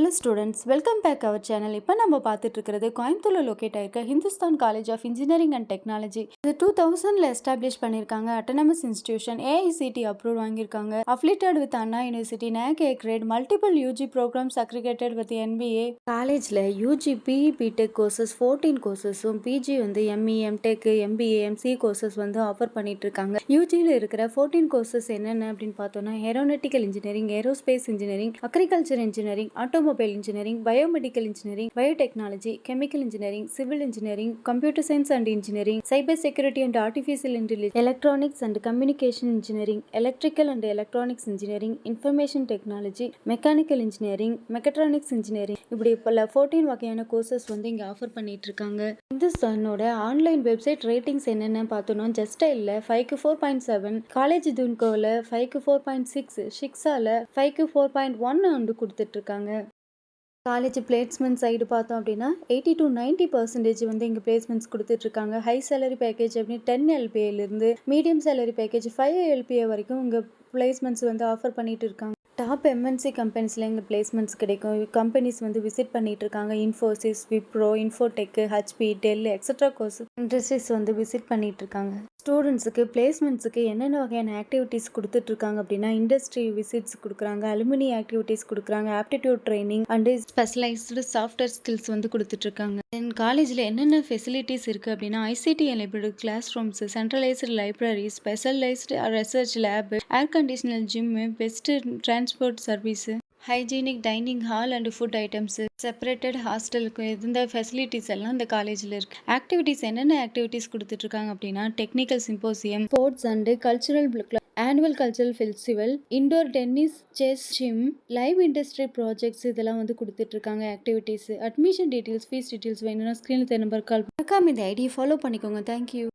Hello students, welcome back our channel. இப்போ நம்ம பார்த்துட்டு இருக்கிறது கோயம்புத்தூர்ல லொக்கேட் ஆயிருக்க Hindustan college of engineering and technology. இது 2000ல எஸ்டாப்ளிஷ் பண்ணியிருக்காங்க. அட்டானமஸ் இன்ஸ்டிடியூஷன், ஏஐசிடி அப்ரூவ் வாங்கியிருக்காங்க. Affiliated with Anna university, NAC A grade, multiple UG programs accredited with NBA. காலேஜில் யூஜி பிஇ பிடெக் கோர்சஸ் 14 கோர்சஸும், பிஜி வந்து ME MTech MBA MC courses வந்து offer பண்ணிட்டு இருக்காங்க. யூஜியில் இருக்கிற 14 கோர்சஸ் என்னென்ன அப்படின்னு பார்த்தோம்னா, aeronautical engineering, aerospace engineering, agriculture engineering, automobile engineering, biomedical engineering, biotechnology, chemical engineering, civil engineering, computer science and engineering, cyber security and artificial intelligence, electronics and communication engineering, electrical and electronics engineering, information technology, mechanical engineering, mechatronics engineering, இப்படி பல 14 வகையான courses வந்து இங்கே offer பண்ணிட்டு இருக்காங்க. இந்துஸ்தானோட online website ratings என்னென்னு பார்த்தோம்னா, ஜஸ்டைலில் 5க்கு 4.7, college துன்கோவில் 5க்கு 4.6, ஷிக்ஸாவில் 5க்கு 4.1 வந்து கொடுத்துட்டு இருக்காங்க. காலேஜ் பிளேஸ்மெண்ட் சைடு பார்த்தோம் அப்படின்னா 80 to 90% வந்து இங்கே பிளேஸ்மெண்ட்ஸ் கொடுத்துட்ருக்காங்க. ஹை சேலரி பேக்கேஜ் அப்படின்னு 10 LPAலேருந்து மீடியம் சேலரி பேக்கேஜ் 5 LPA வரைக்கும் இங்கே பிளேஸ்மெண்ட்ஸ் வந்து ஆஃபர் பண்ணிட்டு இருக்காங்க. டாப் எம்என்சி கம்பெனிஸில் இங்கே பிளேஸ்மெண்ட்ஸ் கிடைக்கும். கம்பெனிஸ் வந்து விசிட் பண்ணிட்டு இருக்காங்க. Infosys, Wipro, Infotech, HP, Dell extra course industries வந்து விசிட் பண்ணிட்டு இருக்காங்க. ஸ்டூடெண்ட்ஸுக்கு பிளேஸ்மெண்ட்ஸுக்கு என்னென்ன வகையான ஆக்டிவிட்டீஸ் கொடுத்துட்ருக்காங்க அப்படின்னா, இண்டஸ்ட்ரி விசிட்ஸ் கொடுக்குறாங்க, அலுமினி ஆக்டிவிட்டீஸ் கொடுக்குறாங்க, aptitude training and specialised software skills வந்து கொடுத்துட்ருக்காங்க. தென் காலேஜில் என்னென்ன ஃபெசிலிட்டிஸ் இருக்குது அப்படின்னா, ICT enabled classrooms, centralised library, specialised research lab, air conditional gym, best transport service, hygienic dining hall and food items, separated ஹாஸ்டலுக்கு இந்த facilities எல்லாம் இந்த காலேஜில் இருக்குது. ஆக்டிவிட்டீஸ் என்னென்ன ஆக்டிவிட்டீஸ் கொடுத்துட்ருக்காங்க அப்படின்னா, technical symposium, sports and cultural annual cultural festival, indoor tennis, chess, gym, live industry projects இதெல்லாம் வந்து கொடுத்துட்ருக்காங்க activities. Admission details, fees details வேணும்னா ஸ்க்ரீனில் நம்பர் கால் மறக்காம இந்த ஐடியை ஃபாலோ பண்ணிக்கோங்க. தேங்க்யூ.